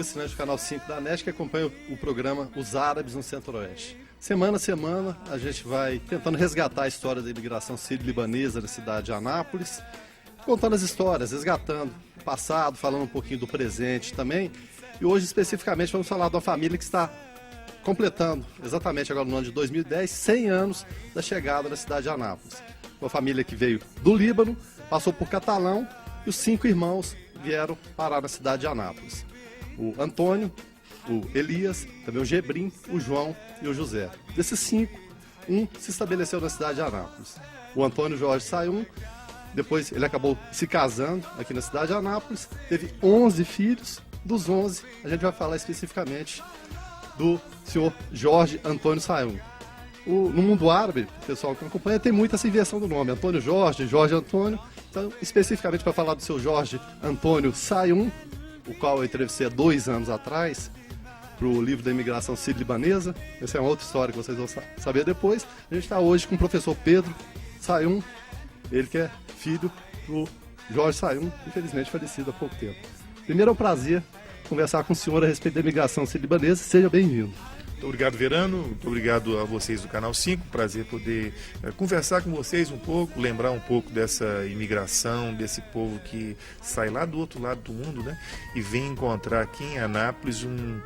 assinantes do Canal 5 da NET que acompanham o programa Os Árabes no Centro-Oeste. Semana a semana a gente vai tentando resgatar a história da imigração sírio-libanesa na cidade de Anápolis, contando as histórias, resgatando o passado, falando um pouquinho do presente também. E hoje especificamente vamos falar de uma família que está completando, exatamente agora no ano de 2010, 100 anos da chegada na cidade de Anápolis. Uma família que veio do Líbano, passou por Catalão e os 5 irmãos vieram parar na cidade de Anápolis. O Antônio, o Elias, também o Gebrim, o João e o José. Desses 5, um se estabeleceu na cidade de Anápolis. O Antônio Jorge Sayum, depois ele acabou se casando aqui na cidade de Anápolis, teve 11 filhos. Dos 11, a gente vai falar especificamente do senhor Jorge Antônio Sayum. No mundo árabe, o pessoal que acompanha, tem muita essa inversão do nome, Antônio Jorge, Jorge Antônio. Então, especificamente para falar do seu Jorge Antônio Sayum, o qual eu entrevistei há 2 anos atrás, para o livro da imigração sírio-libanesa. Essa é uma outra história que vocês vão saber depois. A gente está hoje com o professor Pedro Sayum, ele que é filho do Jorge Sayum, infelizmente falecido há pouco tempo. Primeiro é um prazer conversar com o senhor a respeito da imigração sírio-libanesa. Seja bem-vindo. Muito obrigado, Verano. Muito obrigado a vocês do Canal 5. Prazer poder conversar com vocês um pouco, lembrar um pouco dessa imigração, desse povo que sai lá do outro lado do mundo, né? E vem encontrar aqui em Anápolis um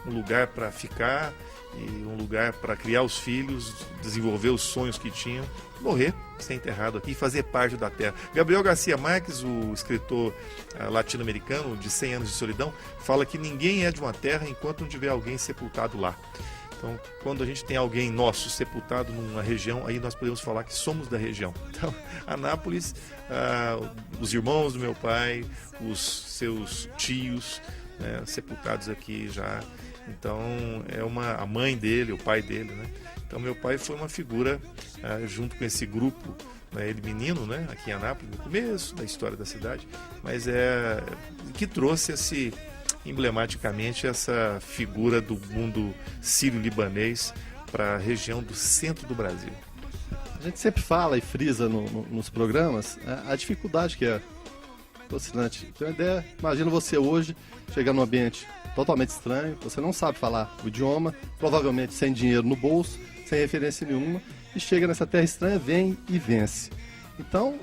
lugar para ficar e um lugar para criar os filhos, desenvolver os sonhos que tinham, morrer, ser enterrado aqui e fazer parte da terra. Gabriel Garcia Marques, o escritor latino-americano de 100 anos de solidão, fala que ninguém é de uma terra enquanto não tiver alguém sepultado lá. Então, quando a gente tem alguém nosso sepultado numa região, aí nós podemos falar que somos da região. Então, Anápolis, os irmãos do meu pai, os seus tios, sepultados aqui já. Então, a mãe dele, o pai dele, né? Então, meu pai foi uma figura, junto com esse grupo, né, ele menino, né, aqui em Anápolis, no começo da história da cidade, mas que trouxe emblematicamente essa figura do mundo sírio-libanês para a região do centro do Brasil. A gente sempre fala e frisa nos programas a dificuldade que é fascinante. Tem uma ideia, imagina você hoje chegar num ambiente totalmente estranho, você não sabe falar o idioma, provavelmente sem dinheiro no bolso, sem referência nenhuma, e chega nessa terra estranha, vem e vence. Então,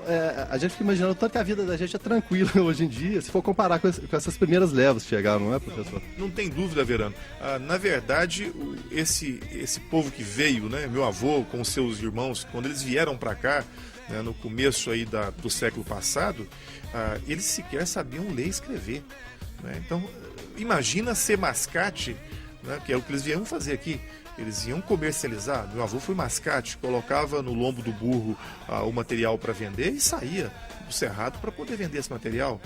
a gente fica imaginando tanto que a vida da gente é tranquila hoje em dia, se for comparar com essas primeiras levas que chegaram, não é, professor? Não tem dúvida, Verano. Na verdade, esse povo que veio, né, meu avô com os seus irmãos, quando eles vieram para cá, né, no começo aí do século passado, eles sequer sabiam ler e escrever. Né? Então, imagina ser mascate, né, que é o que eles vieram fazer aqui. Eles iam comercializar. Meu avô foi mascate, colocava no lombo do burro o material para vender e saía do cerrado para poder vender esse material.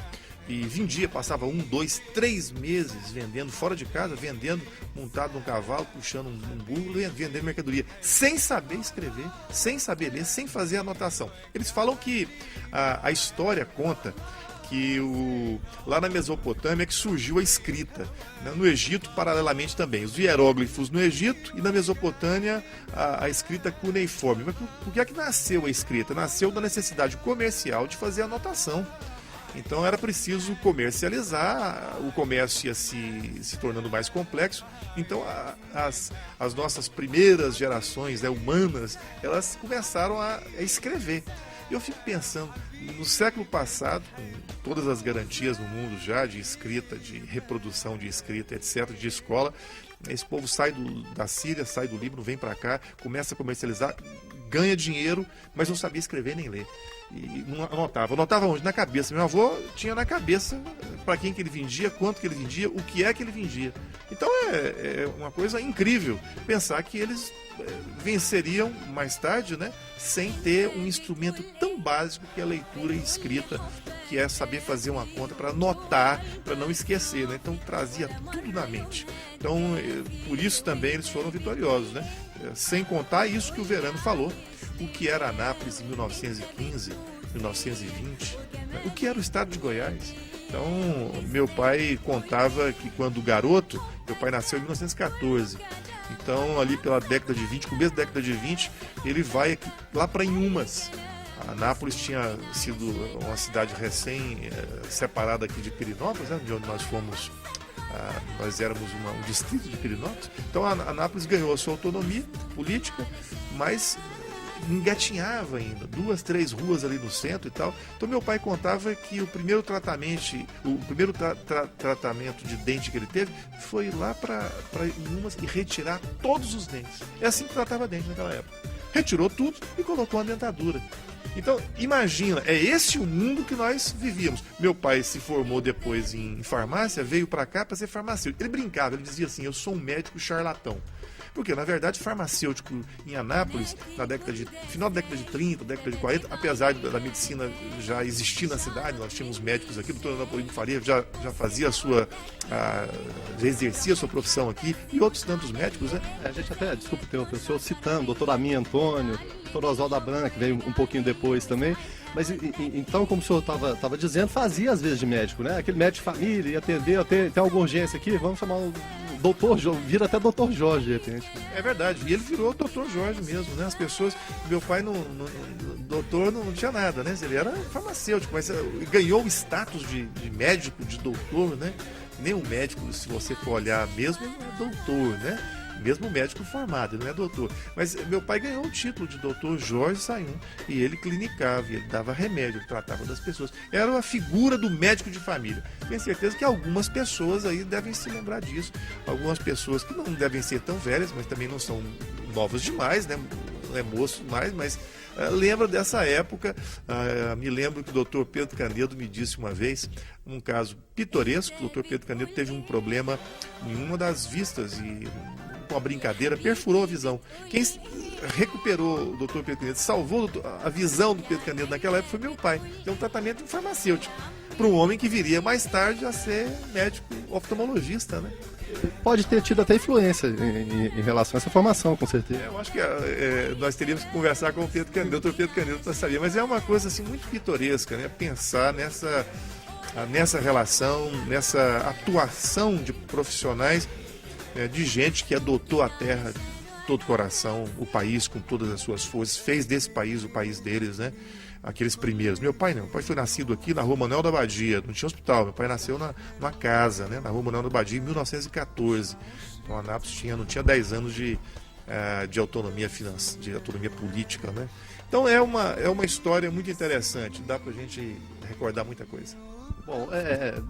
E vendia, passava 1, 2, 3 meses vendendo fora de casa, vendendo montado num cavalo, puxando um burro, vendendo mercadoria, sem saber escrever, sem saber ler, sem fazer anotação. Eles falam que a história conta que lá na Mesopotâmia que surgiu a escrita, né? No Egito paralelamente também, os hieróglifos no Egito e na Mesopotâmia a escrita cuneiforme. Mas por que é que nasceu a escrita? Nasceu da necessidade comercial de fazer anotação. Então era preciso comercializar, o comércio ia se tornando mais complexo. Então as nossas primeiras gerações, né, humanas, elas começaram a escrever. E eu fico pensando, no século passado, com todas as garantias no mundo já de escrita, de reprodução de escrita, etc., de escola, esse povo sai da Síria, sai do Líbano, vem para cá, começa a comercializar, ganha dinheiro, mas não sabia escrever nem ler. E não anotava. Anotava onde? Na cabeça. Meu avô tinha na cabeça para quem que ele vendia, quanto que ele vendia, o que é que ele vendia. Então é uma coisa incrível pensar que eles venceriam mais tarde, né, sem ter um instrumento tão básico que é a leitura e escrita, que é saber fazer uma conta para anotar, para não esquecer, né? Então trazia tudo na mente. Então por isso também eles foram vitoriosos, né? Sem contar isso que o Verano falou, o que era Anápolis em 1915, 1920, né? O que era o estado de Goiás. Então meu pai contava que quando garoto, meu pai nasceu em 1914, então ali pela década de 20, começo da década de 20, ele vai lá para Inhumas. Anápolis tinha sido uma cidade recém separada aqui de Pirinópolis, né, de onde nós fomos nós éramos um distrito de Pirenópolis. Então Anápolis ganhou a sua autonomia política, mas engatinhava ainda, 2, 3 ruas ali no centro e tal. Então meu pai contava que o primeiro tratamento de dente que ele teve foi lá para Umas e retirar todos os dentes. É assim que tratava dente naquela época. Retirou tudo e colocou uma dentadura. Então, imagina, é esse o mundo que nós vivíamos. Meu pai se formou depois em farmácia, veio para cá para ser farmacêutico. Ele brincava, ele dizia assim, eu sou um médico charlatão. Porque, na verdade, farmacêutico em Anápolis, final da década de 30, década de 40, apesar da medicina já existir na cidade, nós tínhamos médicos aqui, o doutor Anapolino Faria já fazia já exercia a sua profissão aqui, e outros tantos médicos, né? A gente até, desculpa ter o professor citando, doutor Amin Antônio, doutor Oswaldo Abranca, que veio um pouquinho depois também. Mas então, como o senhor estava dizendo, fazia às vezes de médico, né? Aquele médico de família, ia atender, tem alguma urgência aqui, vamos chamar o doutor Jorge, vira até doutor Jorge, de repente. É verdade, e ele virou doutor Jorge mesmo, né? As pessoas, meu pai doutor não tinha nada, né? Ele era farmacêutico, mas ganhou o status de médico, de doutor, né? Nem o médico, se você for olhar mesmo, ele não é doutor, né? Mesmo médico formado, ele não é doutor. Mas meu pai ganhou o título de doutor Jorge Sayum, e ele clinicava, ele dava remédio, ele tratava das pessoas. Era a figura do médico de família. Tenho certeza que algumas pessoas aí devem se lembrar disso. Algumas pessoas que não devem ser tão velhas, mas também não são novas demais, né? Não é moço mais, mas lembra dessa época. Me lembro que o doutor Pedro Canedo me disse uma vez, um caso pitoresco. O doutor Pedro Canedo teve um problema em uma das vistas e com a brincadeira perfurou a visão. Quem recuperou o doutor Pedro Canedo, salvou a visão do Pedro Canedo naquela época foi meu pai. É um tratamento farmacêutico para um homem que viria mais tarde a ser médico oftalmologista, né? Pode ter tido até influência em relação a essa formação, com certeza. Eu acho que nós teríamos que conversar com o Pedro Canedo, doutor Pedro Canedo, para saber, mas é uma coisa assim muito pitoresca, né? Pensar nessa relação, nessa atuação de profissionais, de gente que adotou a terra de todo o coração, o país com todas as suas forças, fez desse país o país deles, né? Aqueles primeiros. Meu pai não, meu pai foi nascido aqui na Rua Manuel da Abadia, não tinha hospital, meu pai nasceu numa casa, né? Na Rua Manuel da Abadia em 1914. Então Anápolis não tinha 10 anos de autonomia financeira, de autonomia política, né? Então é uma história muito interessante, dá pra gente recordar muita coisa. Bom,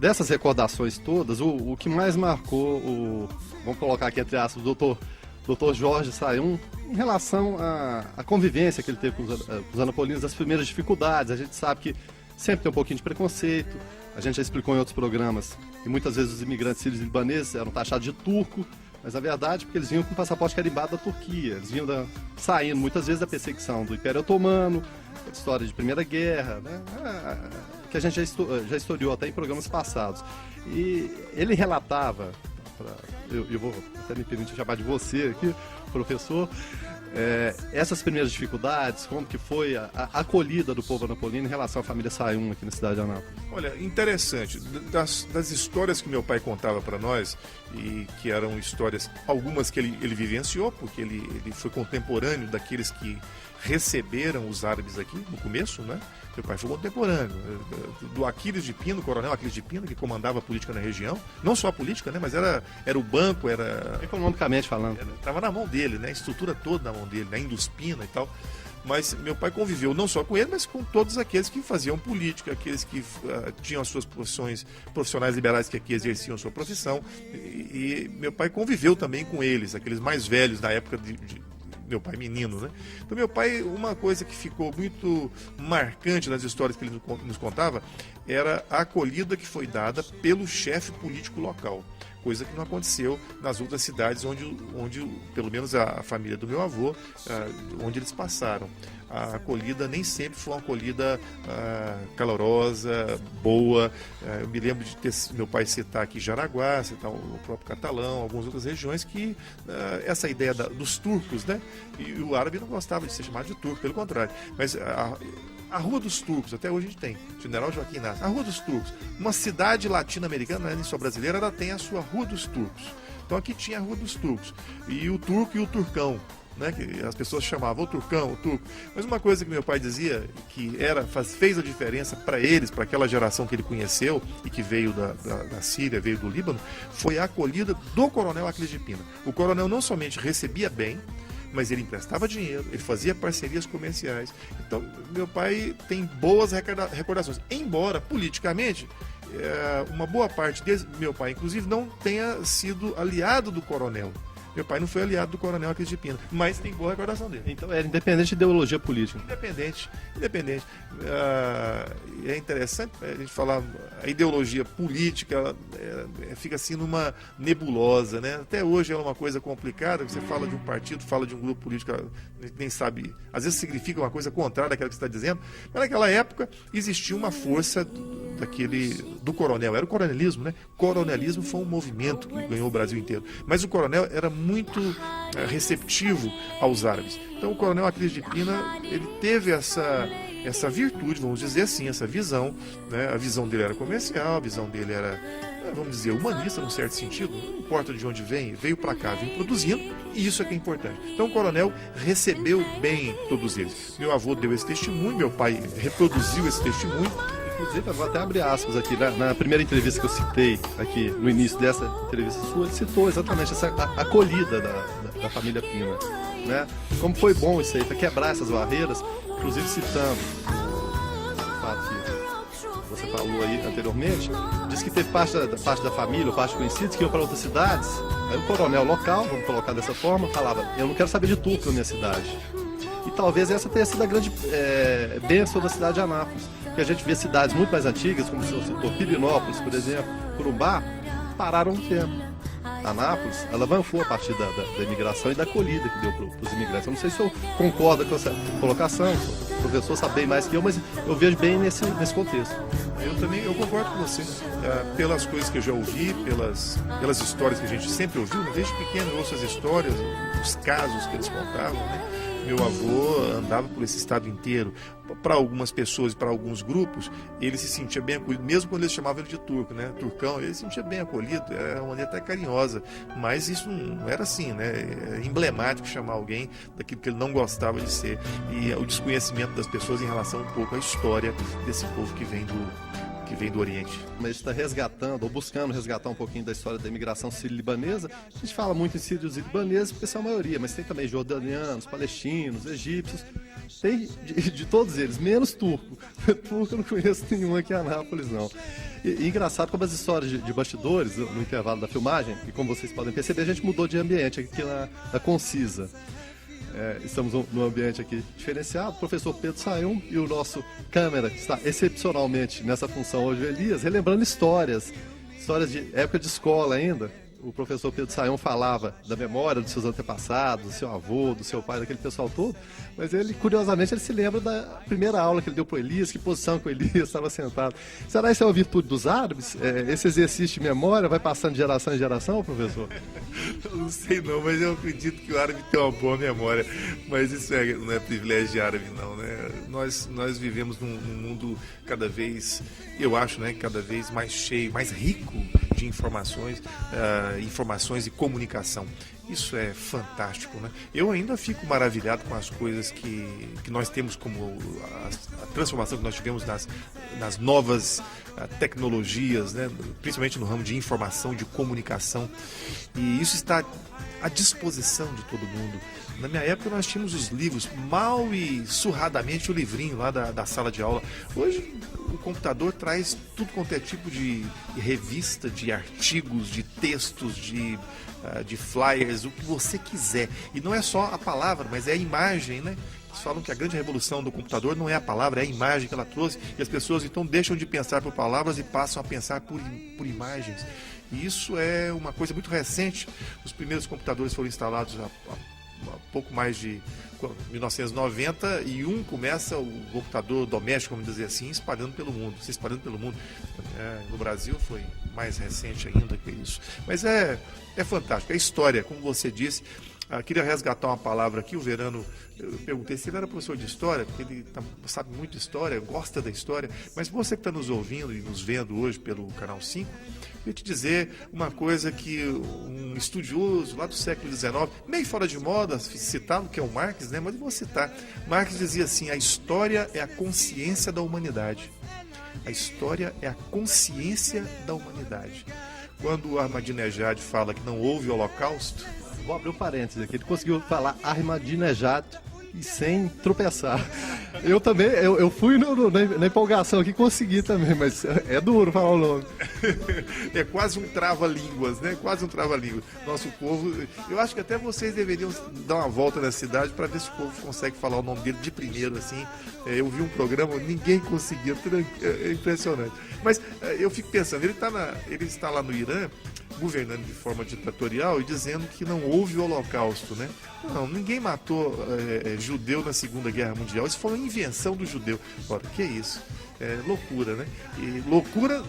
dessas recordações todas, o que mais marcou vamos colocar aqui entre aspas, o doutor Jorge Sayum, em relação à convivência que ele teve com os anapolinos, as primeiras dificuldades. A gente sabe que sempre tem um pouquinho de preconceito, a gente já explicou em outros programas, e muitas vezes os imigrantes sírios-libaneses eram taxados de turco, mas na verdade porque eles vinham com passaporte carimbado da Turquia, eles vinham saindo muitas vezes da perseguição do Império Otomano, da história de Primeira Guerra, né? Que a gente já historiou até em programas passados. E ele relatava, eu vou até me permitir chamar de você aqui, professor, essas primeiras dificuldades, como que foi a acolhida do povo anapolino em relação à família Sayum aqui na cidade de Anápolis. Olha, interessante, das histórias que meu pai contava para nós, e que eram histórias, algumas que ele vivenciou, porque ele foi contemporâneo daqueles que receberam os árabes aqui no começo, né? Meu pai foi contemporâneo do Aquiles de Pino, coronel Aquiles de Pino, que comandava a política na região, não só a política, né? Mas era o banco, economicamente falando. Estava na mão dele, né? A estrutura toda na mão dele, né? Induspina e tal. Mas meu pai conviveu não só com ele, mas com todos aqueles que faziam política, aqueles que tinham as suas profissionais liberais que aqui exerciam a sua profissão. E meu pai conviveu também com eles, aqueles mais velhos da época de meu pai menino, né? Então meu pai, uma coisa que ficou muito marcante nas histórias que ele nos contava era a acolhida que foi dada pelo chefe político local, coisa que não aconteceu nas outras cidades onde pelo menos a família do meu avô, onde eles passaram. A acolhida nem sempre foi uma acolhida calorosa, boa. Eu me lembro de ter meu pai citar aqui Jaraguá, citar o próprio Catalão, algumas outras regiões que essa ideia dos turcos, né? E o árabe não gostava de ser chamado de turco, pelo contrário. Mas a Rua dos Turcos, até hoje a gente tem, General Joaquim Inácio, a Rua dos Turcos, uma cidade latino-americana, não é nem só brasileira, ela tem a sua Rua dos Turcos. Então aqui tinha a Rua dos Turcos, e o turco e o turcão, né, que as pessoas chamavam o Turcão, o Turco. Mas uma coisa que meu pai dizia, que fez a diferença para eles, para aquela geração que ele conheceu e que veio da Síria, veio do Líbano, foi a acolhida do coronel Aclis de Pina. O coronel não somente recebia bem, mas ele emprestava dinheiro, ele fazia parcerias comerciais. Então, meu pai tem boas recordações. Embora, politicamente, uma boa parte desse, meu pai, inclusive, não tenha sido aliado do coronel. Meu pai não foi aliado do coronel Aclis de Pina, mas tem boa recordação dele. Então era independente de ideologia política. Independente. É interessante a gente falar, a ideologia política ela, fica assim numa nebulosa, né? Até hoje é uma coisa complicada, você fala de um partido, fala de um grupo político, a gente nem sabe, às vezes significa uma coisa contrária daquela que você está dizendo, mas naquela época existia uma força do coronel, era o coronelismo, né? Coronelismo foi um movimento que ganhou o Brasil inteiro, mas o coronel era muito receptivo aos árabes. Então o coronel Aclis de Pina, ele teve essa virtude, vamos dizer assim, essa visão, né? A visão dele era comercial, a visão dele era, vamos dizer, humanista num certo sentido, não importa de onde veio para cá, veio produzindo, e isso é que é importante. Então o coronel recebeu bem todos eles. Meu avô deu esse testemunho, meu pai reproduziu esse testemunho. Inclusive, eu vou até abrir aspas aqui, na primeira entrevista que eu citei aqui, no início dessa entrevista sua, ele citou exatamente essa acolhida da família Pina, né? Como foi bom isso aí, para quebrar essas barreiras, inclusive citando o fato que você falou aí anteriormente, diz que teve parte da família, ou parte de conhecidos, que iam para outras cidades, aí o coronel local, vamos colocar dessa forma, falava, eu não quero saber de turco na minha cidade. E talvez essa tenha sido a grande bênção da cidade de Anápolis. Porque a gente vê cidades muito mais antigas, como o senhor citou, Pirinópolis, por exemplo, Corumbá, pararam um tempo. Anápolis alavancou a partir da imigração e da acolhida que deu para os imigrantes. Eu não sei se eu concordo com essa colocação, o professor sabe bem mais que eu, mas eu vejo bem nesse contexto. Eu concordo com você. Pelas coisas que eu já ouvi, pelas histórias que a gente sempre ouviu, desde pequeno eu ouço as histórias, os casos que eles contavam, né? Meu avô andava por esse estado inteiro. Para algumas pessoas e para alguns grupos, ele se sentia bem acolhido, mesmo quando eles chamavam ele de turco, né? Turcão, ele se sentia bem acolhido, era uma maneira até carinhosa, mas isso não era assim, né? É emblemático chamar alguém daquilo que ele não gostava de ser, e o desconhecimento das pessoas em relação um pouco à história desse povo que vem do Oriente. Mas está resgatando, ou buscando resgatar um pouquinho da história da imigração sírio-libanesa. A gente fala muito em sírios e libaneses porque são a maioria, mas tem também jordanianos, palestinos, egípcios, tem de todos eles, menos turco. Turco eu não conheço nenhum aqui em Anápolis, não. E engraçado como as histórias de bastidores, no intervalo da filmagem, e como vocês podem perceber, a gente mudou de ambiente aqui na Concisa. Estamos num ambiente aqui diferenciado, o professor Pedro Sayão e o nosso câmera, que está excepcionalmente nessa função hoje, o Elias, relembrando histórias de época de escola ainda. O professor Pedro Sayão falava da memória dos seus antepassados, do seu avô, do seu pai, daquele pessoal todo, mas ele, curiosamente, ele se lembra da primeira aula que ele deu para o Elias, que posição que o Elias estava sentado. Será que isso é uma virtude dos árabes? Esse exercício de memória vai passando de geração em geração, professor? Eu não sei não, mas eu acredito que o árabe tem uma boa memória, mas isso não é privilégio de árabe não, né? Nós vivemos num mundo cada vez, eu acho, né, cada vez mais cheio, mais rico de informações e comunicação. Isso é fantástico, né? Eu ainda fico maravilhado com as coisas que nós temos, como a transformação que nós tivemos nas novas tecnologias, né? Principalmente no ramo de informação, de comunicação. E isso está à disposição de todo mundo. Na minha época nós tínhamos os livros, mal e surradamente o livrinho lá da sala de aula. Hoje o computador traz tudo quanto é tipo de revista, de artigos, de textos, de flyers, o que você quiser. E não é só a palavra, mas é a imagem, né? Eles falam que a grande revolução do computador não é a palavra, é a imagem que ela trouxe. E as pessoas então deixam de pensar por palavras e passam a pensar por imagens. E isso é uma coisa muito recente. Os primeiros computadores foram instalados há pouco mais de 1990 e começa o computador doméstico, vamos dizer assim, se espalhando pelo mundo. No Brasil foi mais recente ainda que isso. Mas é fantástico. A história, como você disse, Queria resgatar uma palavra aqui, o Verano, eu perguntei se ele era professor de história, porque ele sabe muito de história, gosta da história, mas você que está nos ouvindo e nos vendo hoje pelo Canal 5, eu queria te dizer uma coisa que um estudioso lá do século XIX, meio fora de moda, citado, que é o Marx, né? Mas eu vou citar. Marx dizia assim: a história é a consciência da humanidade. A história é a consciência da humanidade. Quando o Ahmadinejad fala que não houve holocausto... Vou abrir um parênteses aqui. Ele conseguiu falar Ahmadinejad e sem tropeçar. Eu também, eu fui na empolgação aqui, consegui também, mas é duro falar o nome. É quase um trava-línguas, né? Quase um trava-línguas. Nosso povo, eu acho que até vocês deveriam dar uma volta na cidade para ver se o povo consegue falar o nome dele de primeiro, assim. Eu vi um programa, ninguém conseguia, é impressionante. Mas eu fico pensando, ele está lá no Irã, governando de forma ditatorial e dizendo que não houve holocausto, né? Não, ninguém matou judeu na Segunda Guerra Mundial. Isso foi uma invenção do judeu. Ora, que é isso? É loucura, né? E loucura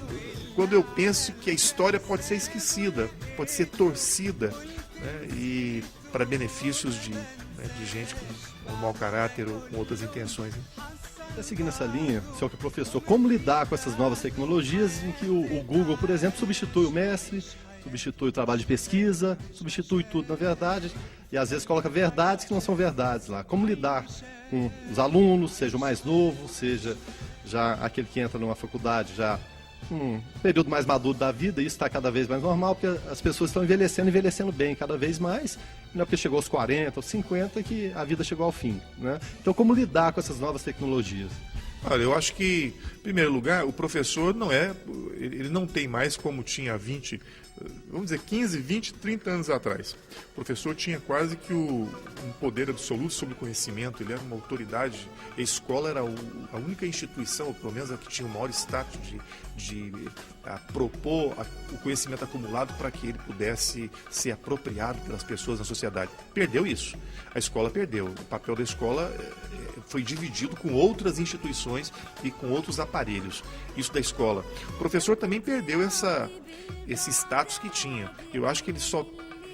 quando eu penso que a história pode ser esquecida, pode ser torcida, né? E para benefícios de gente com um mau caráter ou com outras intenções, né? Seguindo essa linha, senhor que é professor, como lidar com essas novas tecnologias em que o Google, por exemplo, substitui o mestre, substitui o trabalho de pesquisa, substitui tudo na verdade e às vezes coloca verdades que não são verdades lá. Como lidar com os alunos, seja o mais novo, seja já aquele que entra numa faculdade já um período mais maduro da vida, isso está cada vez mais normal, porque as pessoas estão envelhecendo bem cada vez mais, não é porque chegou aos 40 ou 50 que a vida chegou ao fim, né? Então, como lidar com essas novas tecnologias? Olha, eu acho que, em primeiro lugar, o professor ele não tem mais como tinha há 20, vamos dizer, 15, 20, 30 anos atrás. O professor tinha quase que um poder absoluto sobre o conhecimento, ele era uma autoridade. A escola era a única instituição, ou pelo menos a que tinha o maior status de propor o conhecimento acumulado para que ele pudesse ser apropriado pelas pessoas na sociedade. Perdeu isso. A escola perdeu. O papel da escola foi dividido com outras instituições e com outros aparelhos. Isso da escola. O professor também perdeu esse status que tinha. Eu acho que ele só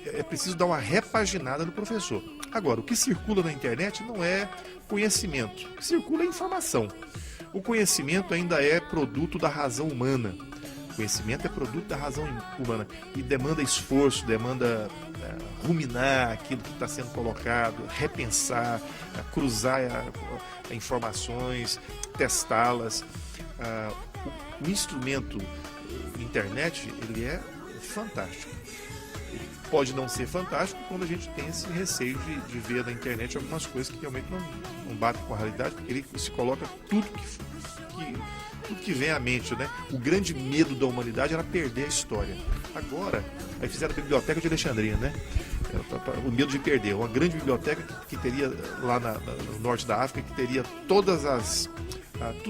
é preciso dar uma repaginada no professor. Agora, o que circula na internet não é conhecimento. O que circula é informação. O conhecimento ainda é produto da razão humana. O conhecimento é produto da razão humana e demanda esforço, demanda ruminar aquilo que está sendo colocado, repensar, cruzar informações, testá-las. O instrumento internet, ele é fantástico. Ele pode não ser fantástico quando a gente tem esse receio de ver na internet algumas coisas que realmente não batem com a realidade, porque ele se coloca tudo que vem à mente, né? O grande medo da humanidade era perder a história. Agora, aí fizeram a Biblioteca de Alexandria, né? O medo de perder. Uma grande biblioteca que teria lá no norte da África, que teria tudo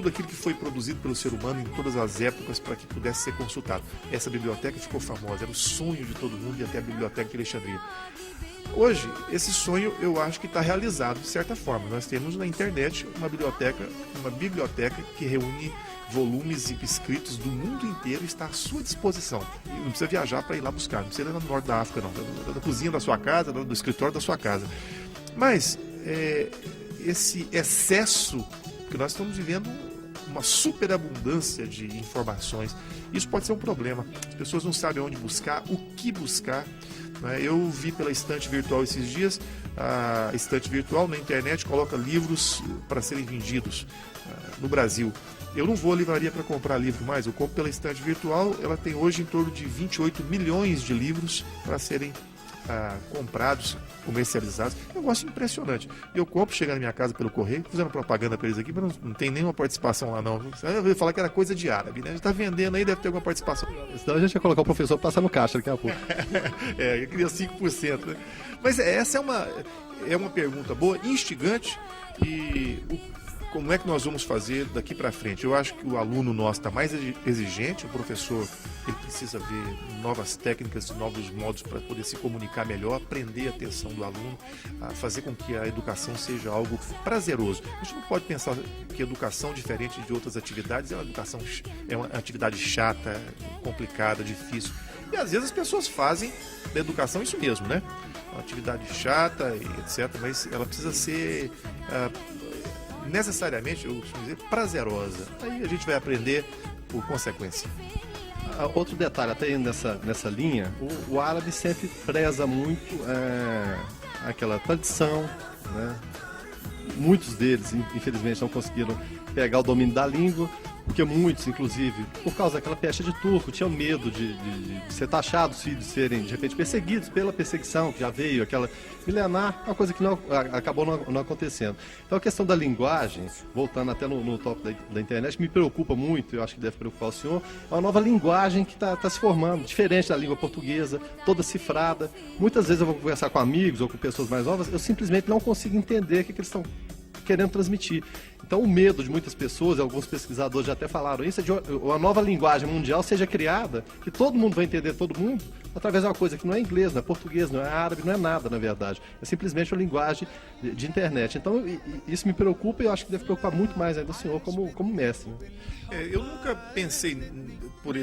aquilo que foi produzido pelo ser humano em todas as épocas para que pudesse ser consultado. Essa biblioteca ficou famosa, era o sonho de todo mundo ir até a Biblioteca de Alexandria. Hoje, esse sonho eu acho que está realizado de certa forma. Nós temos na internet uma biblioteca que reúne volumes escritos do mundo inteiro, está à sua disposição. E não precisa viajar para ir lá buscar, não precisa ir no norte da África, não. Da cozinha da sua casa, do escritório da sua casa. Mas esse excesso, que nós estamos vivendo uma superabundância de informações, isso pode ser um problema. As pessoas não sabem onde buscar, o que buscar. Eu vi pela estante virtual esses dias, a estante virtual na internet coloca livros para serem vendidos no Brasil. Eu não vou à livraria para comprar livro mais, eu compro pela estante virtual, ela tem hoje em torno de 28 milhões de livros para serem comprados, comercializados. É um negócio impressionante. Eu compro, chega na minha casa pelo correio, fazendo propaganda para eles aqui, mas não tem nenhuma participação lá não. Eu ia falar que era coisa de árabe, né? A gente está vendendo aí, deve ter alguma participação. Senão a gente ia colocar o professor para passar no caixa daqui a pouco. Eu queria 5%, né? Mas essa é uma pergunta boa, instigante, e como é que nós vamos fazer daqui para frente? Eu acho que o aluno nosso está mais exigente, o professor ele precisa ver novas técnicas, novos modos para poder se comunicar melhor, prender a atenção do aluno, fazer com que a educação seja algo prazeroso. A gente não pode pensar que educação, diferente de outras atividades, é uma atividade chata, complicada, difícil. E às vezes as pessoas fazem da educação isso mesmo, né? uma atividade chata, e etc., mas ela precisa ser necessariamente, eu costumo dizer, prazerosa. Aí a gente vai aprender por consequência. Outro detalhe, até indo nessa linha, o árabe sempre preza muito aquela tradição, né? Muitos deles, infelizmente, não conseguiram pegar o domínio da língua, porque muitos, inclusive, por causa daquela pecha de turco, tinham medo de ser taxados, os filhos serem, de repente, perseguidos pela perseguição que já veio, aquela milenar, uma coisa que acabou não acontecendo. Então, a questão da linguagem, voltando até no tópico da internet, me preocupa muito, eu acho que deve preocupar o senhor, é uma nova linguagem que está se formando, diferente da língua portuguesa, toda cifrada. Muitas vezes eu vou conversar com amigos ou com pessoas mais novas, eu simplesmente não consigo entender o que eles estão querendo transmitir. Então, o medo de muitas pessoas, alguns pesquisadores já até falaram isso, é de uma nova linguagem mundial seja criada, que todo mundo vai entender todo mundo, através de uma coisa que não é inglês, não é português, não é árabe, não é nada, na verdade. É simplesmente uma linguagem de internet. Então, isso me preocupa e eu acho que deve preocupar muito mais ainda o senhor como mestre. Né? Eu nunca pensei por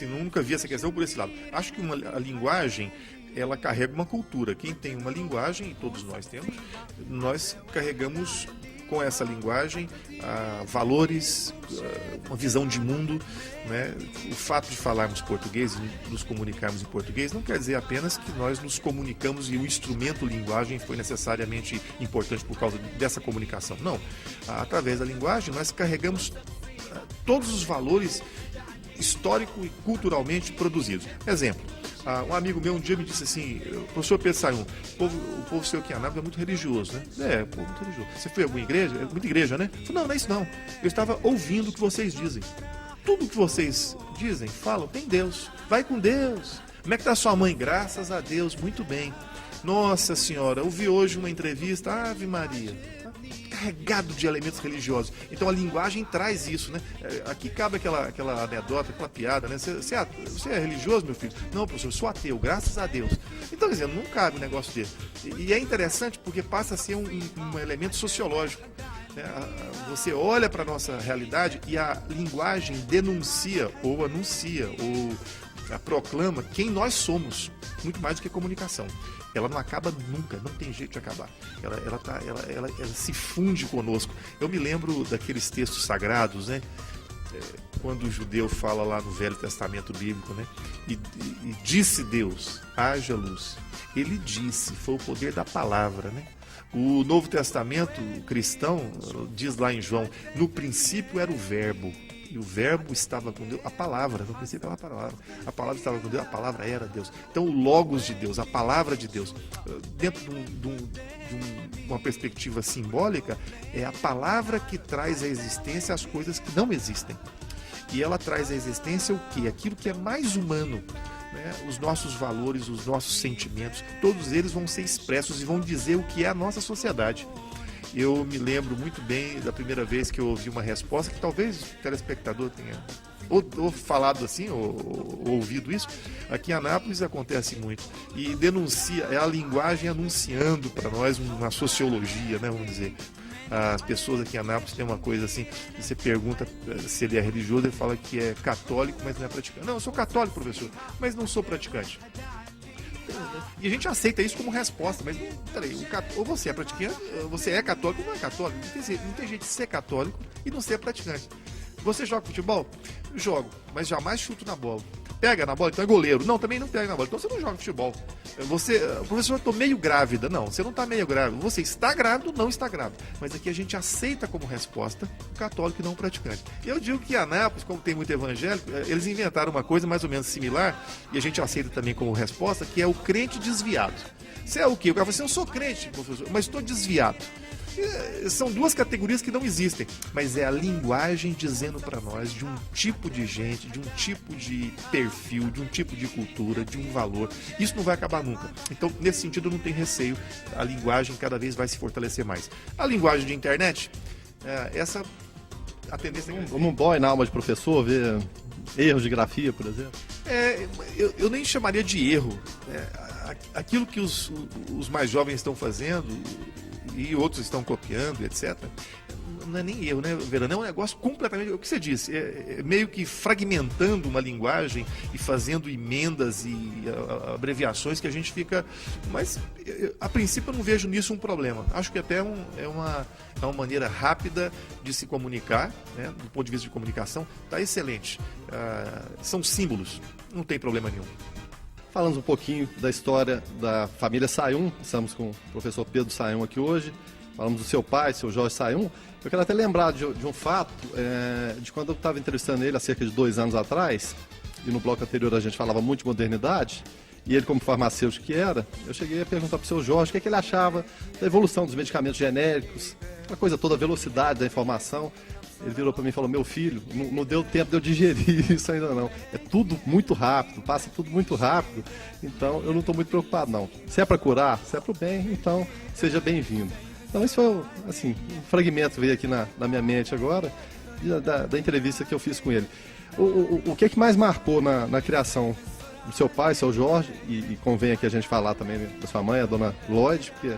nunca vi essa questão por esse lado. Acho que a linguagem, ela carrega uma cultura. Quem tem uma linguagem, e todos nós temos, nós carregamos com essa linguagem valores, uma visão de mundo, né? O fato de falarmos português e nos comunicarmos em português não quer dizer apenas que nós nos comunicamos e o instrumento linguagem foi necessariamente importante por causa dessa comunicação. Não. Através da linguagem nós carregamos todos os valores histórico e culturalmente produzidos. Exemplo, um amigo meu um dia me disse assim: professor Pedro Sayun, o povo seu aqui em Anápolis é muito religioso, né? É, o povo é muito religioso. Você foi a alguma igreja? É muita igreja, né? Eu falei, não é isso não. Eu estava ouvindo o que vocês dizem. Tudo que vocês dizem, falam, tem Deus. Vai com Deus. Como é que está sua mãe? Graças a Deus, muito bem. Nossa Senhora, ouvi hoje uma entrevista, Ave Maria. Carregado de elementos religiosos. Então a linguagem traz isso, né? Aqui cabe aquela anedota, aquela piada, né? Você é religioso, meu filho? Não, professor, eu sou ateu, graças a Deus. Então, quer dizer, não cabe um negócio desse. E é interessante porque passa a ser um elemento sociológico. Né? Você olha para a nossa realidade e a linguagem denuncia, ou anuncia, ou proclama quem nós somos, muito mais do que comunicação. Ela não acaba nunca, não tem jeito de acabar. Ela se funde conosco. Eu me lembro daqueles textos sagrados, né? Quando o judeu fala lá no Velho Testamento Bíblico, né? E disse Deus, haja luz. Ele disse, foi o poder da palavra, né? O Novo Testamento cristão diz lá em João, no princípio era o verbo. E o verbo estava com Deus, a palavra, no princípio era a palavra estava com Deus, a palavra era Deus. Então o logos de Deus, a palavra de Deus, dentro de uma perspectiva simbólica, é a palavra que traz à existência as coisas que não existem. E ela traz à existência o quê? Aquilo que é mais humano. Né? Os nossos valores, os nossos sentimentos, todos eles vão ser expressos e vão dizer o que é a nossa sociedade. Eu me lembro muito bem da primeira vez que eu ouvi uma resposta, que talvez o telespectador tenha ou falado assim, ou ouvido isso. Aqui em Anápolis acontece muito. E denuncia, é a linguagem anunciando para nós uma sociologia, né, vamos dizer. As pessoas aqui em Anápolis têm uma coisa assim, você pergunta se ele é religioso, ele fala que é católico, mas não é praticante. Não, eu sou católico, professor, mas não sou praticante. E a gente aceita isso como resposta, mas peraí, ou você é praticante, você é católico ou não é católico. Não tem jeito de ser católico e não ser praticante. Você joga futebol? Jogo, mas jamais chuto na bola. Pega na bola, então é goleiro. Não, também não pega na bola, então você não joga futebol. Professor, eu estou meio grávida. Não, você não está meio grávida. Você está grávido ou não está grávida. Mas aqui a gente aceita como resposta o católico e não o praticante. E eu digo que Anápolis, como tem muito evangélico, eles inventaram uma coisa mais ou menos similar, e a gente aceita também como resposta, que é o crente desviado. Você é o quê? O cara fala assim, eu sou crente, professor, mas estou desviado. São duas categorias que não existem, mas é a linguagem dizendo para nós de um tipo de gente, de um tipo de perfil, de um tipo de cultura, de um valor. Isso não vai acabar nunca. Então, nesse sentido, eu não tenho receio. A linguagem cada vez vai se fortalecer mais. A linguagem de internet, a tendência é... Como um boy na alma de professor, ver erros de grafia, por exemplo? Eu nem chamaria de erro. Aquilo que os mais jovens estão fazendo, e outros estão copiando, etc. Não é nem erro, né, Verano? É um negócio completamente, o que você disse, é meio que fragmentando uma linguagem e fazendo emendas e abreviações que a gente fica... Mas, a princípio, eu não vejo nisso um problema. Acho que até é uma maneira rápida de se comunicar, né, do ponto de vista de comunicação, está excelente. São símbolos, não tem problema nenhum. Falamos um pouquinho da história da família Sayum, estamos com o professor Pedro Sayum aqui hoje, falamos do seu pai, seu Jorge Sayum. Eu quero até lembrar de um fato, de quando eu estava entrevistando ele há cerca de 2 anos atrás, e no bloco anterior a gente falava muito de modernidade, e ele como farmacêutico que era, eu cheguei a perguntar para o seu Jorge o que ele achava da evolução dos medicamentos genéricos, aquela coisa toda, a velocidade da informação. Ele virou para mim e falou: meu filho, não deu tempo de eu digerir isso ainda não. É tudo muito rápido, passa tudo muito rápido, então eu não estou muito preocupado não. Se é para curar, se é para o bem, então seja bem-vindo. Então isso foi, assim, um fragmento veio aqui na minha mente agora, da entrevista que eu fiz com ele. O que é que mais marcou na criação do seu pai, seu Jorge, e convém aqui a gente falar também da sua mãe, a dona Lloyd, porque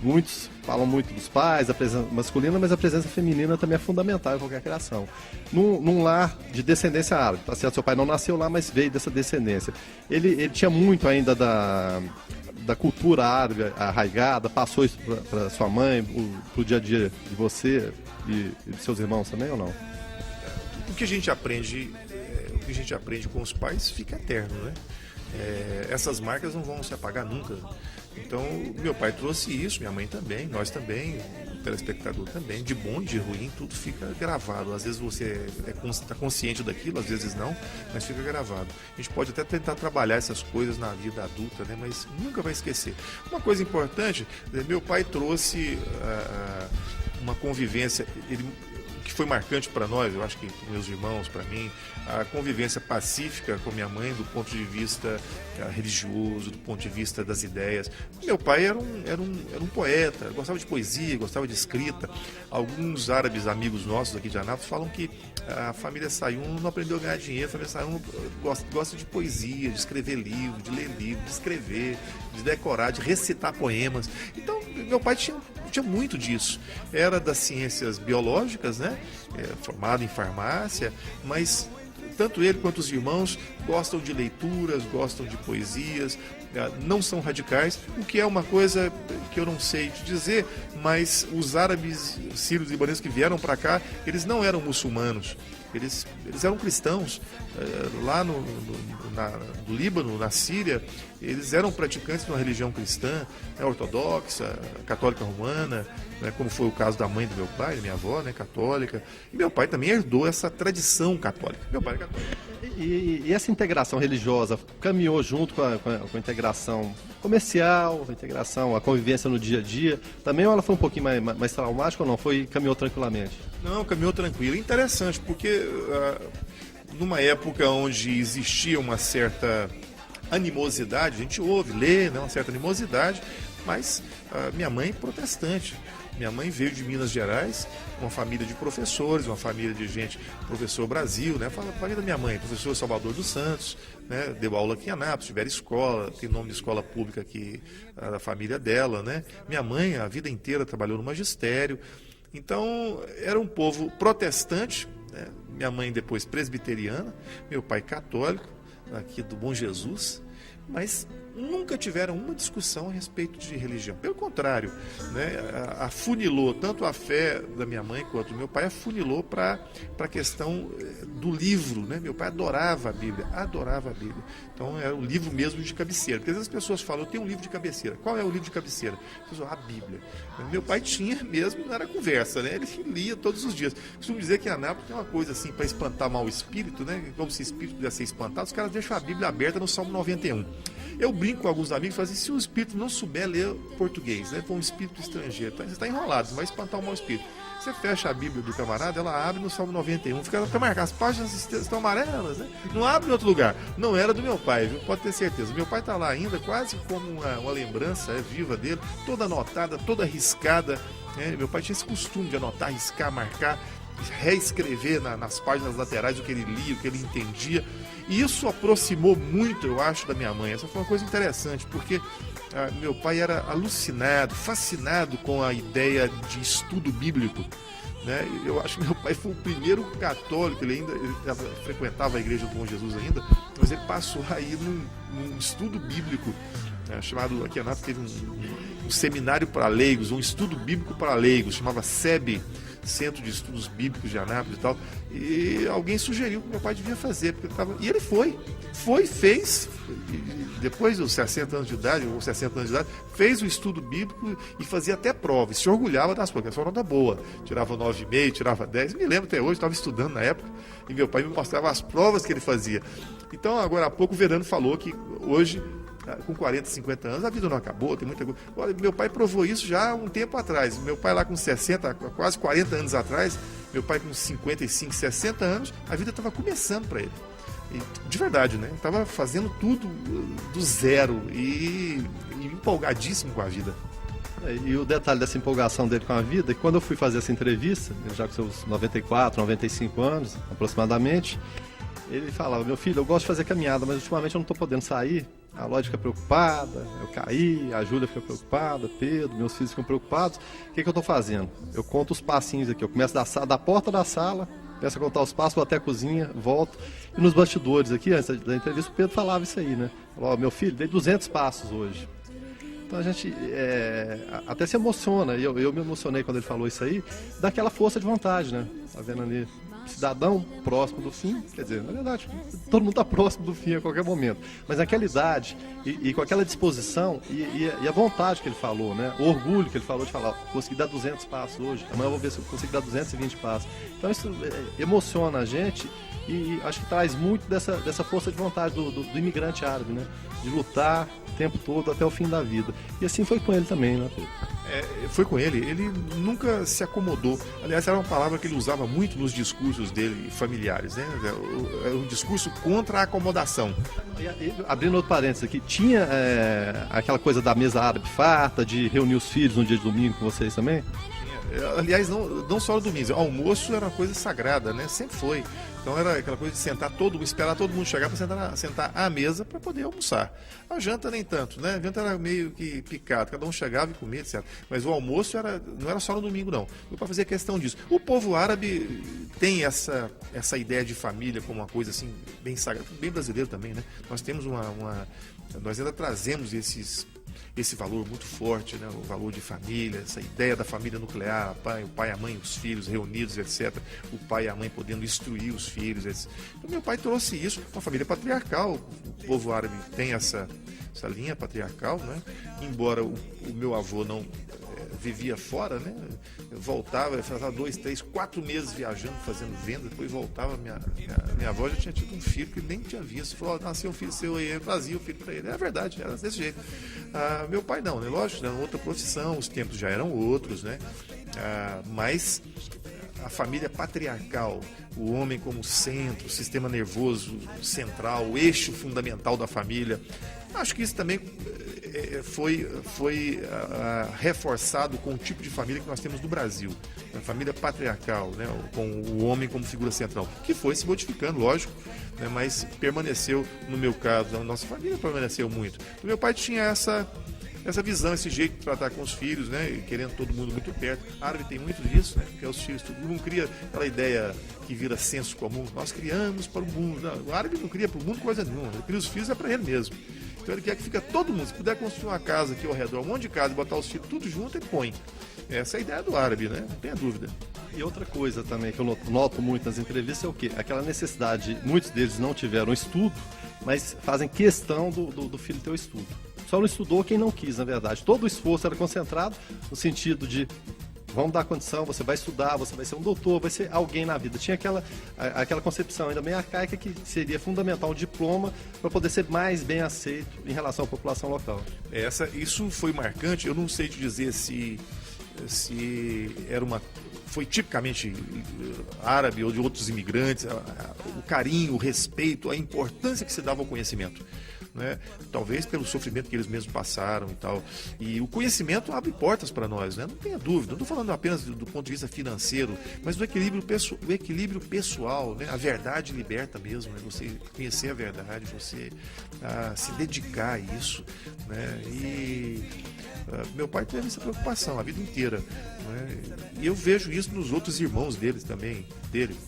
muitos falam muito dos pais, a presença masculina, mas a presença feminina também é fundamental em qualquer criação. Num lar de descendência árabe, tá certo? Seu pai não nasceu lá, mas veio dessa descendência. Ele tinha muito ainda da cultura árabe arraigada, passou isso para sua mãe, para o dia a dia de você e de seus irmãos também ou não? O que a gente aprende com os pais fica eterno, né? Essas marcas não vão se apagar nunca. Então, meu pai trouxe isso, minha mãe também, nós também, o telespectador também, de bom e de ruim, tudo fica gravado. Às vezes você está consciente daquilo, às vezes não, mas fica gravado. A gente pode até tentar trabalhar essas coisas na vida adulta, né? Mas nunca vai esquecer. Uma coisa importante, meu pai trouxe uma convivência, que foi marcante para nós, eu acho que para meus irmãos, para mim, a convivência pacífica com minha mãe do ponto de vista religioso, do ponto de vista das ideias. Meu pai era um poeta, gostava de poesia, gostava de escrita. Alguns árabes amigos nossos aqui de Anápolis falam que a família Sayum não aprendeu a ganhar dinheiro, a família Sayum gosta de poesia, de escrever livro, de ler livro, de escrever, de decorar, de recitar poemas. Então, meu pai tinha muito disso. Era das ciências biológicas, né? Formado em farmácia, mas tanto ele quanto os irmãos gostam de leituras, gostam de poesias, não são radicais, o que é uma coisa que eu não sei te dizer, mas os árabes, sírios e libaneses que vieram para cá, eles não eram muçulmanos, eles eram cristãos. Lá no Líbano, na Síria, eles eram praticantes de uma religião cristã, ortodoxa, católica romana, né, como foi o caso da mãe do meu pai, da minha avó, né, católica. E meu pai também herdou essa tradição católica. Meu pai é católico. E essa integração religiosa caminhou junto com a integração comercial, a integração, a convivência no dia a dia? Também ou ela foi um pouquinho mais traumática ou não? Caminhou tranquilamente? Não, caminhou tranquilo. Interessante, porque numa época onde existia uma certa animosidade, a gente ouve, lê, né, uma certa animosidade, mas minha mãe protestante. Minha mãe veio de Minas Gerais, uma família de professores, uma família de gente, professor Brasil, né? Fala a família da minha mãe, professor Salvador dos Santos, né? Deu aula aqui em Anápolis, tiveram escola, tem nome de escola pública aqui da família dela, né? Minha mãe a vida inteira trabalhou no magistério, então era um povo protestante, né? Minha mãe depois presbiteriana, meu pai católico, aqui do Bom Jesus, mas nunca tiveram uma discussão a respeito de religião. Pelo contrário, né, afunilou tanto a fé da minha mãe quanto do meu pai, afunilou para a questão do livro. Né? Meu pai adorava a Bíblia. Então era um livro mesmo de cabeceira. Porque às vezes as pessoas falam, eu tenho um livro de cabeceira. Qual é o livro de cabeceira? A Bíblia. Meu pai tinha mesmo, não era conversa, né? Ele lia todos os dias. Costumo dizer que em Anápolis tem uma coisa assim, para espantar mau espírito, né? Como se o espírito pudesse ser espantado, os caras deixam a Bíblia aberta no Salmo 91. Eu brinco com alguns amigos e falo assim, se o espírito não souber ler português, né, for um espírito estrangeiro, então você está enrolado, você vai espantar o mau espírito. Você fecha a Bíblia do camarada, ela abre no Salmo 91, fica marcado, as páginas estão amarelas, né? Não abre em outro lugar. Não era do meu pai, viu? Pode ter certeza. Meu pai está lá ainda, quase como uma lembrança viva dele, toda anotada, toda riscada. Né? Meu pai tinha esse costume de anotar, riscar, marcar, reescrever nas páginas laterais o que ele lia, o que ele entendia. E isso aproximou muito, eu acho, da minha mãe. Essa foi uma coisa interessante, porque meu pai era alucinado, fascinado com a ideia de estudo bíblico, né? Eu acho que meu pai foi o primeiro católico, ele frequentava a igreja do Bom Jesus ainda, mas ele passou aí num estudo bíblico, né, chamado, aqui em Anápolis teve um seminário para leigos, um estudo bíblico para leigos, chamava SEB, Centro de Estudos Bíblicos de Anápolis e tal, e alguém sugeriu que meu pai devia fazer, porque e ele fez, depois dos 60 anos de idade, ou 60 anos de idade, fez o estudo bíblico e fazia até prova, e se orgulhava das provas, porque a nota boa, tirava 9,5, tirava 10, me lembro até hoje, estava estudando na época, e meu pai me mostrava as provas que ele fazia. Então, agora há pouco, o Verano falou que hoje, com 40, 50 anos, a vida não acabou, tem muita coisa. Olha, meu pai provou isso já há um tempo atrás. Meu pai lá com 60, quase 40 anos atrás, meu pai com 55, 60 anos, a vida estava começando para ele. E, de verdade, né? Estava fazendo tudo do zero e empolgadíssimo com a vida. E o detalhe dessa empolgação dele com a vida, é que quando eu fui fazer essa entrevista, ele já com seus 94, 95 anos, aproximadamente, ele falava: meu filho, eu gosto de fazer caminhada, mas ultimamente eu não estou podendo sair. A Lóide fica preocupada, eu caí, a Júlia fica preocupada, Pedro, meus filhos ficam preocupados. O que eu estou fazendo? Eu conto os passinhos aqui, eu começo da porta da sala, começo a contar os passos, vou até a cozinha, volto. E nos bastidores aqui, antes da entrevista, o Pedro falava isso aí, né? Falou: meu filho, dei 200 passos hoje. Então a gente até se emociona, e eu me emocionei quando ele falou isso aí, daquela força de vontade, né? Tá vendo ali? Cidadão próximo do fim, quer dizer, na verdade, todo mundo está próximo do fim a qualquer momento, mas naquela idade e com aquela disposição e a vontade que ele falou, né? O orgulho que ele falou de falar: consegui dar 200 passos hoje, amanhã eu vou ver se eu consigo dar 220 passos. Então isso emociona a gente e acho que traz muito dessa força de vontade do imigrante árabe, né? De lutar o tempo todo até o fim da vida. E assim foi com ele também, né, Pedro? Foi com ele nunca se acomodou. Aliás, era uma palavra que ele usava muito nos discursos dele familiares, né? Um discurso contra a acomodação. Abrindo outro parênteses aqui, tinha aquela coisa da mesa árabe farta, de reunir os filhos no dia de domingo com vocês também? Aliás, não só no domingo, almoço era uma coisa sagrada, né? Sempre foi. Então era aquela coisa de sentar esperar todo mundo chegar para sentar à mesa para poder almoçar. A janta nem tanto, né? A janta era meio que picado, cada um chegava e comia, etc. Mas o almoço não era só no domingo, não. Eu para fazer questão disso. O povo árabe tem essa ideia de família como uma coisa assim bem sagrada, bem brasileiro também, né? Nós temos nós ainda trazemos esse valor muito forte, né? O valor de família, essa ideia da família nuclear, o pai, a mãe, os filhos reunidos, etc. O pai e a mãe podendo instruir os filhos, etc. Então, meu pai trouxe isso, uma família patriarcal. O povo árabe tem essa linha patriarcal, né? Embora o meu avô não vivia fora, né? Eu voltava, passava 2, 3, 4 meses viajando, fazendo venda, depois voltava, minha avó já tinha tido um filho que nem tinha visto. Falou: nasceu um filho seu aí, eu trazia o filho para ele. É verdade, era desse jeito. Meu pai não, né? Lógico, era outra profissão, os tempos já eram outros, né? Mas a família patriarcal, o homem como centro, o sistema nervoso central, o eixo fundamental da família, acho que isso também foi reforçado com o tipo de família que nós temos no Brasil, a família patriarcal, né, com o homem como figura central, que foi se modificando, lógico, né, mas permaneceu, no meu caso, a nossa família permaneceu muito. O meu pai tinha essa visão, esse jeito de tratar com os filhos, né, querendo todo mundo muito perto. A árabe tem muito disso, né, porque os filhos, todo mundo cria aquela ideia que vira senso comum: nós criamos para o mundo. Não, o árabe não cria para o mundo coisa nenhuma, ele cria os filhos para ele mesmo. Então ele quer que fica todo mundo, se puder construir uma casa aqui ao redor, um monte de casa e botar os filhos tudo junto, ele põe. Essa é a ideia do árabe, né? Não tenha dúvida. E outra coisa também que eu noto muito nas entrevistas é o quê? Aquela necessidade, muitos deles não tiveram estudo, mas fazem questão do filho ter o estudo. Só não estudou quem não quis, na verdade. Todo o esforço era concentrado no sentido de: vamos dar condição, você vai estudar, você vai ser um doutor, vai ser alguém na vida. Tinha aquela concepção ainda meio arcaica que seria fundamental o diploma para poder ser mais bem aceito em relação à população local. Isso foi marcante. Eu não sei te dizer se foi tipicamente árabe ou de outros imigrantes, o carinho, o respeito, a importância que se dava ao conhecimento. né? Talvez pelo sofrimento que eles mesmos passaram e tal. E o conhecimento abre portas para nós, né? Não tenha dúvida. Não estou falando apenas do ponto de vista financeiro, mas do equilíbrio, o equilíbrio pessoal, né? A verdade liberta mesmo, né? Você conhecer a verdade, você se dedicar a isso, né? E meu pai teve essa preocupação a vida inteira, né? E eu vejo isso nos outros irmãos deles também,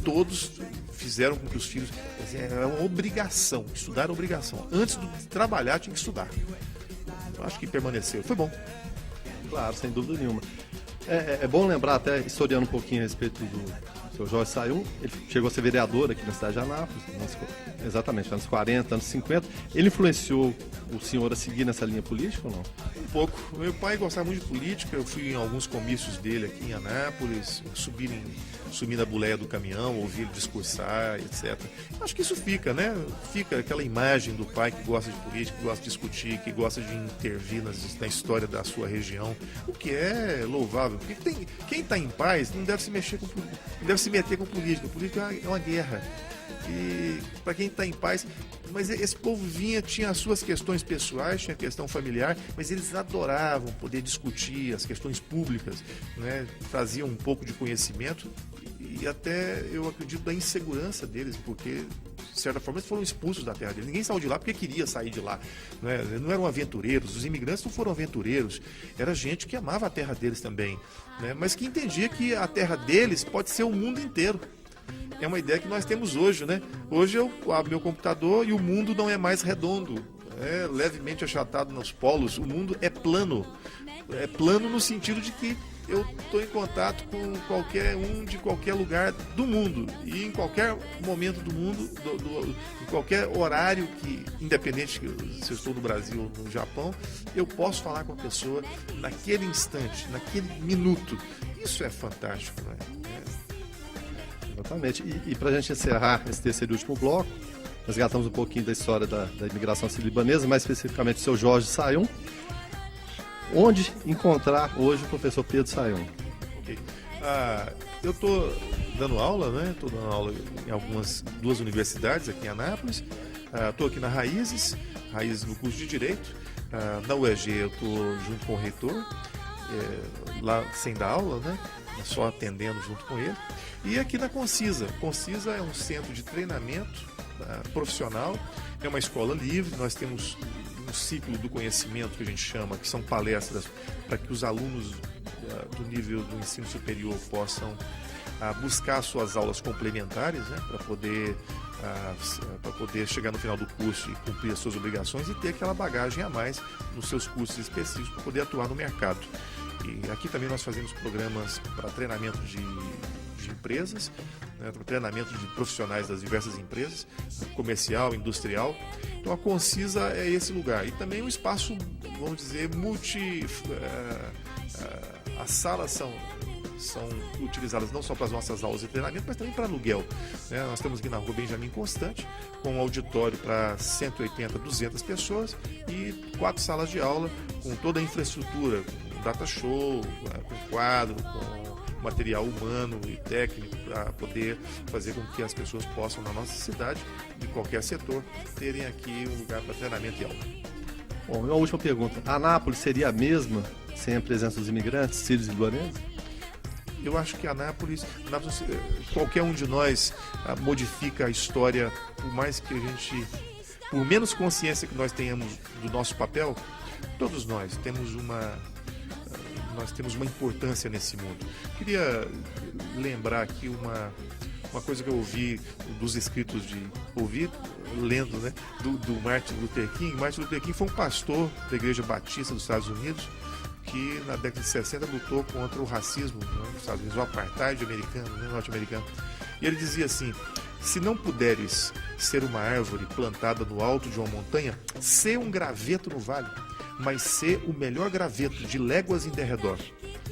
todos fizeram com que os filhos, é uma obrigação, estudar é obrigação, antes de trabalhar tinha que estudar. Eu acho que permaneceu, foi bom. Claro, sem dúvida nenhuma. É bom lembrar, até historiando um pouquinho a respeito do seu Jorge Sayum, ele chegou a ser vereador aqui na cidade de Anápolis, exatamente, anos 40, anos 50. Ele influenciou o senhor a seguir nessa linha política ou não? Um pouco. Meu pai gostava muito de política, eu fui em alguns comícios dele aqui em Anápolis, subi na boleia do caminhão, ouvi ele discursar, etc. Acho que isso fica, né? Fica aquela imagem do pai que gosta de política, que gosta de discutir, que gosta de intervir na história da sua região, o que é louvável. Porque quem está em paz não deve se meter com política. Política é uma guerra. E para quem está em paz, mas esse povo tinha as suas questões pessoais, tinha a questão familiar, mas eles adoravam poder discutir as questões públicas, né? Traziam um pouco de conhecimento e até eu acredito da insegurança deles, porque de certa forma eles foram expulsos da terra deles. Ninguém saiu de lá porque queria sair de lá, né? Não eram aventureiros, os imigrantes não foram aventureiros, era gente que amava a terra deles também, né? Mas que entendia que a terra deles pode ser o mundo inteiro. É uma ideia que nós temos hoje, né? Hoje eu abro meu computador e o mundo não é mais redondo, é levemente achatado nos polos. O mundo é plano. É plano no sentido de que eu estou em contato com qualquer um de qualquer lugar do mundo. E em qualquer momento do mundo, em qualquer horário, independente se eu estou no Brasil ou no Japão, eu posso falar com a pessoa naquele instante, naquele minuto. Isso é fantástico, né? Exatamente. E para a gente encerrar esse terceiro e último bloco, resgatamos um pouquinho da história da imigração sírio-libanesa, mais especificamente do seu Jorge Sayum. Onde encontrar hoje o professor Pedro Sayum? Okay. Eu estou dando aula, né? Estou dando aula em duas universidades aqui em Anápolis. Estou aqui na Raízes no curso de Direito. Na UEG eu estou junto com o reitor, lá sem dar aula, né? Só atendendo junto com ele. E aqui na Concisa. Concisa é um centro de treinamento profissional, é uma escola livre, nós temos um ciclo do conhecimento que a gente chama, que são palestras para que os alunos do nível do ensino superior possam buscar suas aulas complementares, né, para poder chegar no final do curso e cumprir as suas obrigações e ter aquela bagagem a mais nos seus cursos específicos para poder atuar no mercado. E aqui também nós fazemos programas para treinamento de empresas, né, para treinamento de profissionais das diversas empresas, comercial, industrial. Então a Concisa é esse lugar. E também um espaço, vamos dizer, as salas são utilizadas não só para as nossas aulas de treinamento, mas também para aluguel, né? Nós estamos aqui na rua Benjamin Constant, com um auditório para 180, 200 pessoas e 4 salas de aula com toda a infraestrutura, com data show, com quadro, com material humano e técnico para poder fazer com que as pessoas possam, na nossa cidade, de qualquer setor, terem aqui um lugar para treinamento e aula. Bom, uma última pergunta. A Anápolis seria a mesma sem a presença dos imigrantes, sírios e libaneses? Eu acho que Anápolis, qualquer um de nós modifica a história, por menos consciência que nós tenhamos do nosso papel, todos nós temos uma importância nesse mundo. Queria lembrar aqui uma coisa que eu ouvi dos escritos lendo, né, do Martin Luther King. Martin Luther King foi um pastor da Igreja Batista dos Estados Unidos que na década de 60 lutou contra o racismo, né, nos Estados Unidos, o apartheid americano, né, norte-americano. E ele dizia assim: se não puderes ser uma árvore plantada no alto de uma montanha, sê um graveto no vale, mas ser o melhor graveto de léguas em derredor.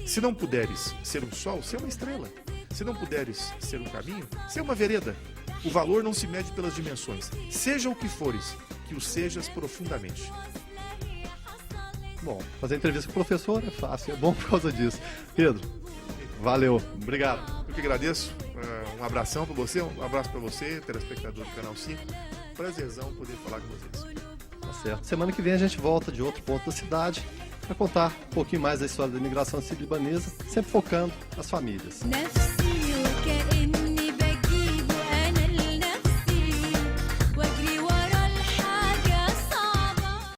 Se não puderes ser um sol, ser uma estrela. Se não puderes ser um caminho, ser uma vereda. O valor não se mede pelas dimensões. Seja o que fores, que o sejas profundamente. Bom, fazer entrevista com o professor é fácil, é bom por causa disso. Pedro, valeu, obrigado. Eu que agradeço, um abração para você, um abraço para você, telespectador do Canal 5. Prazerzão poder falar com vocês. Tá certo. Semana que vem a gente volta de outro ponto da cidade para contar um pouquinho mais da história da imigração sírio-libanesa, sempre focando as famílias.